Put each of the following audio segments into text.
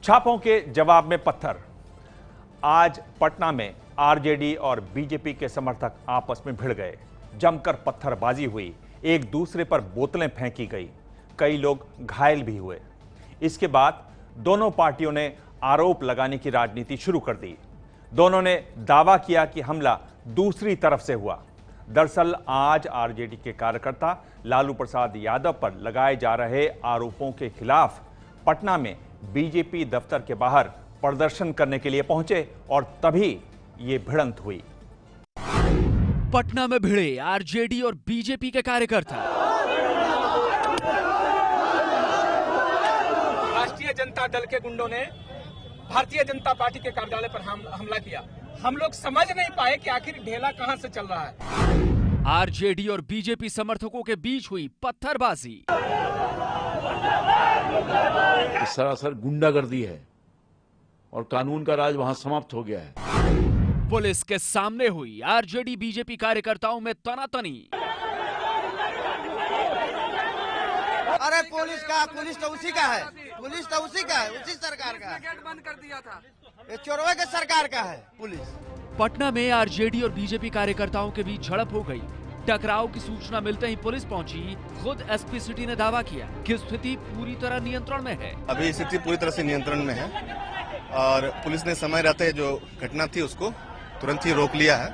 छापों के जवाब में पत्थर। आज पटना में आरजेडी और बीजेपी के समर्थक आपस में भिड़ गए, जमकर पत्थरबाजी हुई, एक दूसरे पर बोतलें फेंकी गई, कई लोग घायल भी हुए। इसके बाद दोनों पार्टियों ने आरोप लगाने की राजनीति शुरू कर दी। दोनों ने दावा किया कि हमला दूसरी तरफ से हुआ। दरअसल आज आरजेडी के कार्यकर्ता लालू प्रसाद यादव पर लगाए जा रहे आरोपों के खिलाफ पटना में बीजेपी दफ्तर के बाहर प्रदर्शन करने के लिए पहुंचे और तभी ये भिड़ंत हुई। पटना में भिड़े आरजेडी और बीजेपी के कार्यकर्ता। राष्ट्रीय जनता दल के गुंडों ने भारतीय जनता पार्टी के कार्यालय पर हमला किया। हम लोग समझ नहीं पाए कि आखिर ढेला कहां से चल रहा है। आरजेडी और बीजेपी समर्थकों के बीच हुई पत्थरबाजी। सरासर गुंडागर्दी है और कानून का राज वहां समाप्त हो गया है। पुलिस के सामने हुई आरजेडी बीजेपी कार्यकर्ताओं में तनातनी। अरे पुलिस तो उसी का है, पुलिस तो उसी का है, उसी सरकार का है। गेट बंद कर दिया था। ये चोरवे के सरकार का है पुलिस। पटना में आरजेडी और बीजेपी कार्यकर्ताओं के बीच झड़प हो गई। टकराव की सूचना मिलते ही पुलिस पहुंची। खुद एसपी सिटी ने दावा किया कि स्थिति पूरी तरह नियंत्रण में है। अभी स्थिति पूरी तरह से नियंत्रण में है और पुलिस ने समय रहते जो घटना थी उसको तुरंत ही रोक लिया है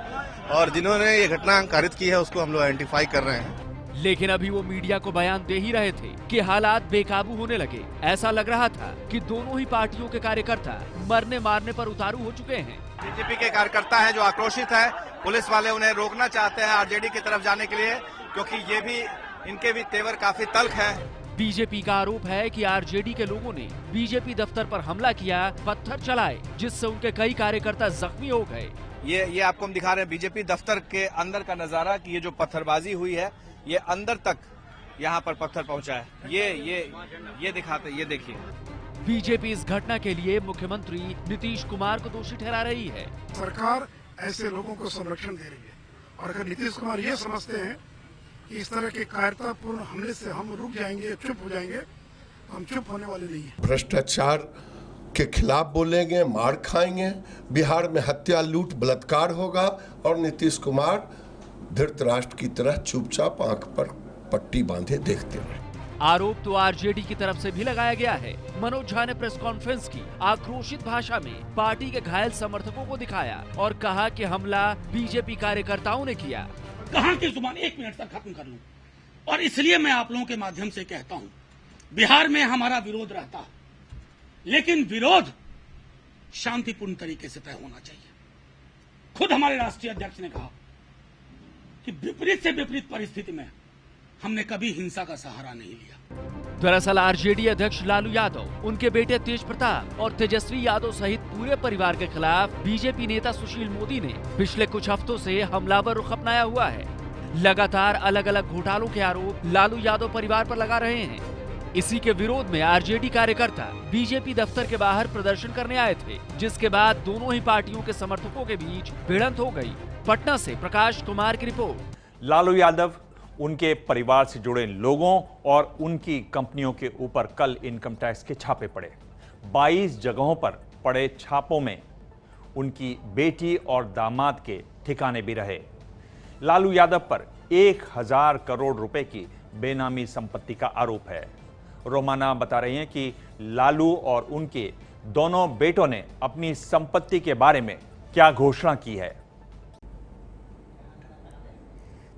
और जिन्होंने ये घटना कारित की है उसको हम लोग आइडेंटिफाई कर रहे हैं। लेकिन अभी वो मीडिया को बयान दे ही रहे थे कि हालात बेकाबू होने लगे। ऐसा लग रहा था कि दोनों ही पार्टियों के कार्यकर्ता मरने मारने पर उतारू हो चुके हैं। बीजेपी के कार्यकर्ता है जो आक्रोशित है, पुलिस वाले उन्हें रोकना चाहते हैं आरजेडी की तरफ जाने के लिए, क्योंकि ये भी इनके भी तेवर काफी तल्ख है। बीजेपी का आरोप है कि आरजेडी के लोगों ने बीजेपी दफ्तर पर हमला किया, पत्थर चलाए, जिससे उनके कई कार्यकर्ता जख्मी हो गए। ये आपको हम दिखा रहे हैं बीजेपी दफ्तर के अंदर का नजारा कि ये जो पत्थरबाजी हुई है ये अंदर तक यहाँ पर पत्थर पहुंचा है। ये दिखाते, ये देखिए। बीजेपी इस घटना के लिए मुख्यमंत्री नीतीश कुमार को दोषी ठहरा रही है। सरकार ऐसे लोगों को संरक्षण दे रही है और अगर नीतीश कुमार ये समझते हैं कि इस तरह के कायरतापूर्ण हमले से हम रुक जाएंगे, चुप हो जाएंगे, हम चुप होने वाले नहीं है। भ्रष्टाचार के खिलाफ बोलेंगे, मार खाएंगे, बिहार में हत्या, लूट, बलात्कार होगा और नीतीश कुमार धृतराष्ट्र की तरह चुपचाप आंख पर पट्टी बांधे देखते रहे। आरोप तो आरजेडी की तरफ से भी लगाया गया है। मनोज झा ने प्रेस कॉन्फ्रेंस की, आक्रोशित भाषा में पार्टी के घायल समर्थकों को दिखाया और कहा कि हमला बीजेपी कार्यकर्ताओं ने किया। कहां की जुबान 1 मिनट तक खत्म कर लूं और इसलिए मैं आप लोगों के माध्यम से कहता हूं, बिहार में हमारा विरोध रहता है, लेकिन विरोध शांतिपूर्ण तरीके से तय होना चाहिए। खुद हमारे राष्ट्रीय अध्यक्ष ने कहा कि विपरीत से विपरीत परिस्थिति में हमने कभी हिंसा का सहारा नहीं लिया। दरअसल आरजेडी अध्यक्ष लालू यादव, उनके बेटे तेज प्रताप और तेजस्वी यादव सहित पूरे परिवार के खिलाफ बीजेपी नेता सुशील मोदी ने पिछले कुछ हफ्तों से हमलावर रुख अपनाया हुआ है। लगातार अलग अलग घोटालों के आरोप लालू यादव परिवार पर लगा रहे हैं। इसी के विरोध में आरजेडी कार्यकर्ता बीजेपी दफ्तर के बाहर प्रदर्शन करने आए थे, जिसके बाद दोनों ही पार्टियों के समर्थकों के बीच भिड़ंत हो गई। पटना से प्रकाश कुमार की रिपोर्ट। लालू यादव, उनके परिवार से जुड़े लोगों और उनकी कंपनियों के ऊपर कल इनकम टैक्स के छापे पड़े। 22 जगहों पर पड़े छापों में उनकी बेटी और दामाद के ठिकाने भी रहे। लालू यादव पर 1000 करोड़ रुपए की बेनामी संपत्ति का आरोप है। रोमाना बता रही हैं कि लालू और उनके दोनों बेटों ने अपनी संपत्ति के बारे में क्या घोषणा की है।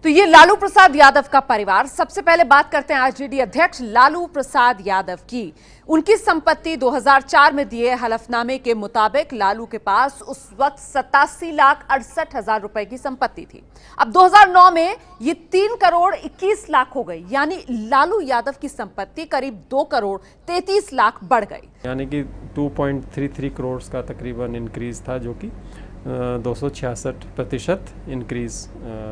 तो ये लालू प्रसाद यादव का परिवार। सबसे पहले बात करते हैं आरजेडी अध्यक्ष लालू प्रसाद यादव की। उनकी संपत्ति 2004 में दिए हलफनामे के मुताबिक लालू के पास उस वक्त 87,68,000 रुपए की संपत्ति थी। अब 2009 में ये 3 करोड़ 21 लाख हो गई, यानी लालू यादव की संपत्ति करीब 2 करोड़ 33 लाख बढ़ गई। यानी कि 2.33 करोड़ का तकरीबन इंक्रीज था, जो कि 266% इंक्रीज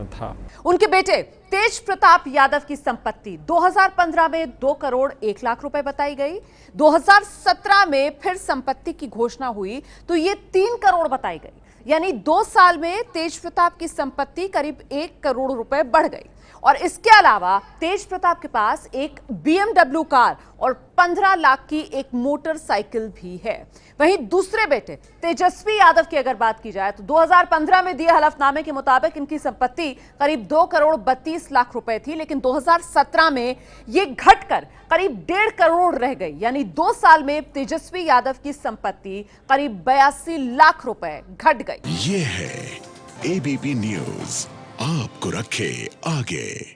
था। उनके बेटे तेज प्रताप यादव की संपत्ति 2015 में 2 करोड़ 1 लाख रुपए बताई गई। 2017 में फिर संपत्ति की घोषणा हुई तो ये 3 करोड़ बताई गई, यानी 2 साल में तेज प्रताप की संपत्ति करीब 1 करोड़ रुपए बढ़ गई। और इसके अलावा तेज प्रताप के पास एक BMW कार और 15 लाख की एक मोटरसाइकिल भी है। वहीं दूसरे बेटे तेजस्वी यादव की अगर बात की जाए तो 2015 में दिए हलफनामे के मुताबिक इनकी संपत्ति करीब 2 करोड़ 32 लाख रुपए थी, लेकिन 2017 में ये घटकर करीब 1.5 करोड़ रह गई। यानी 2 साल में तेजस्वी यादव की संपत्ति करीब 82 लाख रुपए घट गई। ये है ABP न्यूज़, आपको रखे आगे।